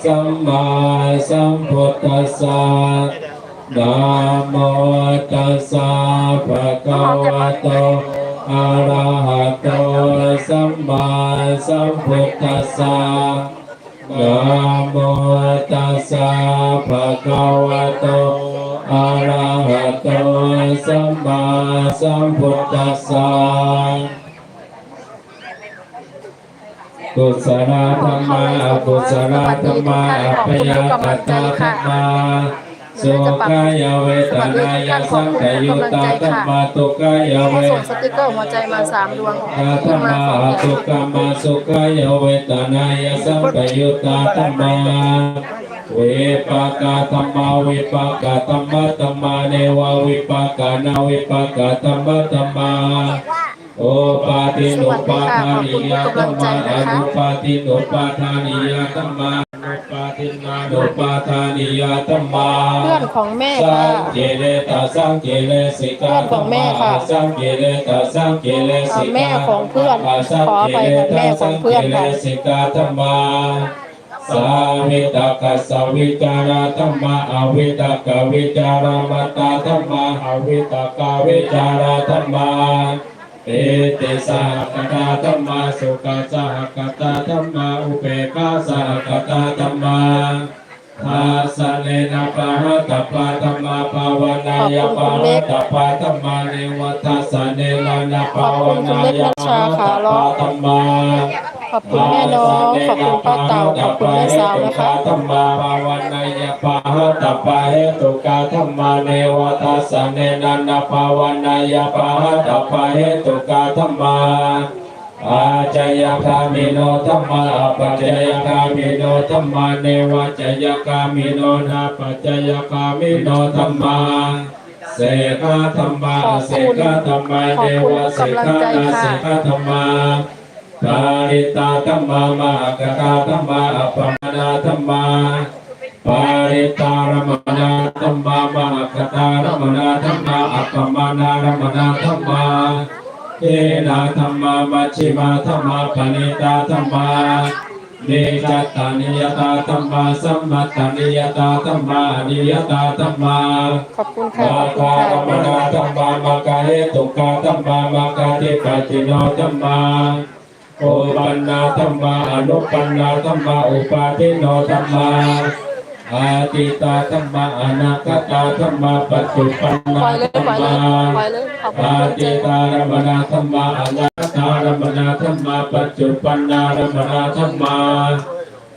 สัมมาสัมพุทธัสสะนะโมตัสสะภะคะวะโตอะระหะโตสัมมาสัมพุทธัสสะนะโมตัสสะภะคะวะโตอะระหะโตสัมมาสัมพุทธัสสะกุศลธรรมะอกุศลธรรมะอัพยากตาธรรมะสุขายเวทนายสังขยุตาธรรมะทุกายเวทส่งสติกเกอร์หัวใจมา3 ดวงธรรมะทุกขมสุขายเวทนายสังขยุตาธรรมะวิปากธรรมะวิปากธรรมะธรรมะเนววิปากานาวิปากธรรมะธรรมะโอปาติโนปาทานิยธรรมะอนุปาติโนปาทานิยธรรมะอนุปาตินาโนปาทานิยธรรมะเพื่อนของแม่สัค่ะงเกเลตาสังเกเลสิกาธรรมะสังเกเลตาสังเกเลสิกาแม่ของเพื่อนขอไปแม่ของเพื่อนค่ะสิกาธรรมะสาวิตากัสสวิจาราธรรมะอวิตากวิจารมัตตาธรรมะอวิตากวิจาราธรรมะเอติสหกตาธรรมะสุขสหกตาธรรมะอุเบกขาสหกตาธรรมะทาสเนนะปะหะตปะธรรมะภาวนายะปะหะตปะธรรมะเนวัฏสเนนะภาวนายะปะหะตปะธรรมะขอบคุณแม่น้องขอบคุณป้าเต่าขอบคุณแม่สาวนะคะธรรมาภาวนายะปะหะตปะเหตุกาธรรมะเนวัฏสเนนะภาวนายะปะหะตปะเหตุกาธรรมะอาจยคามิโนธรรมะอปัจจยคามิโนธรรมะเนวัจยคามิโนนาปัจจยคามิโนธรรมะเสกธรรมะเสกธรรมะเนวเสกนาเสกธรรมะปาริตาธรรมะมะกะกาธรรมะอัปปมานาธรรมะปาริตารมนาธรรมะมะกะตารมนาธรรมะอัปปมานารมนาธรรมะเทนะธรรมะมัชฌิมาธรรมะปณิตาธรรมะเนจัตตานิยตาธรรมะสัมมัตตานิยตาธรรมะนิยตาธรรมะขอบคุณค่ะขอบคุณค่ะ ธรรมนาธรรมะมะกะเหตุกาธรรมะมะกะทิปัจจิโนธรรมะโอปันนาธรรมะอนุปันนาธรรมะอุปาทิโนธรรมะอาติตาธรรมะอนาคตาธรรมะปัจจุปันนาธรรมะอาติตารมนาธรรมะอนาคตารมนาธรรมะปัจจุปันนารมนาธรรมะ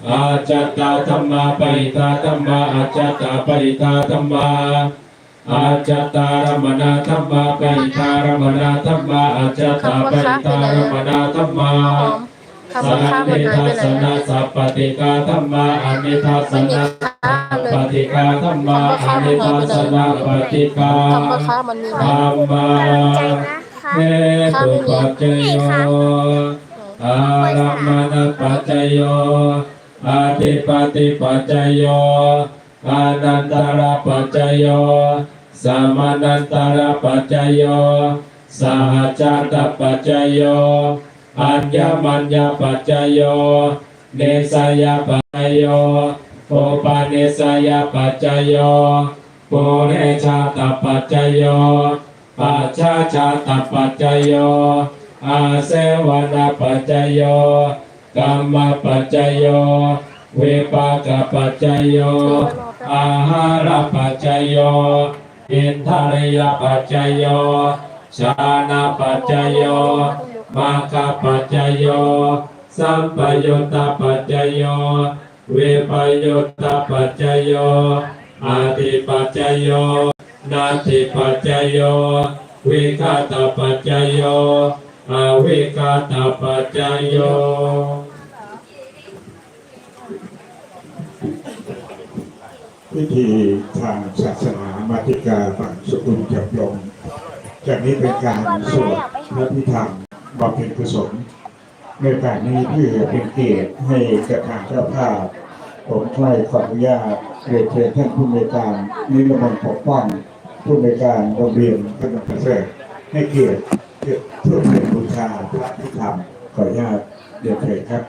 อาจัตตาธรรมะปริตาธรรมะอาจัตตาปริตาธรรมะอาจตารมนาธรรมะปริตารมนาธรรมะอาจตาปริตารมนาธรรมะสันนิทัสสนะสัพปติกาธรรมะอนิทัสสนะปฏิกาธรรมะอนิทัสสนะปฏิกาธรรมะเหตุปัจจโยอารมณปัจจโยอธิปติปัจจโยอานันตระปัจจโยสมานันตระปัจจโยสหจาตปัจจโยอัญญมัญญปัจจโยเนสยปัจจโยโอปาเนสยปัจจโยปุเรชาตปัจจโยปัจฉาชาตปัจจโยอาเสวนาปัจจโยกัมมปัจจโยวิปากปัจจโยอาหารปัจจโยอินทริยปัจจโยชานะปัจจโยมาคปัจจโยสัมปยุตตปัจจโยวิปยุตตปัจจโยอาติปัจจโยนาติปัจจโยวิคตปัจจโยอวิคตปัจจโยพิธีทางศาสนามาติกาฝั่งสกุลจับลงจากนี้เป็นการสวดพระพิธรรมบำเพ็ญกุศลในโอกาสนี้เพื่อเป็นเกียรติให้กับทางเจ้าภาพผมใคร่ขออนุญาตเรียนเชิญท่านผู้อำนวยการนิรมนต์ปกป้องผู้อำนวยการโรงเรียนพระนครเสด็จให้เกียรติเพื่อเป็นบูชาพระพิธรรมขออนุญาตเรียนเชิญครับ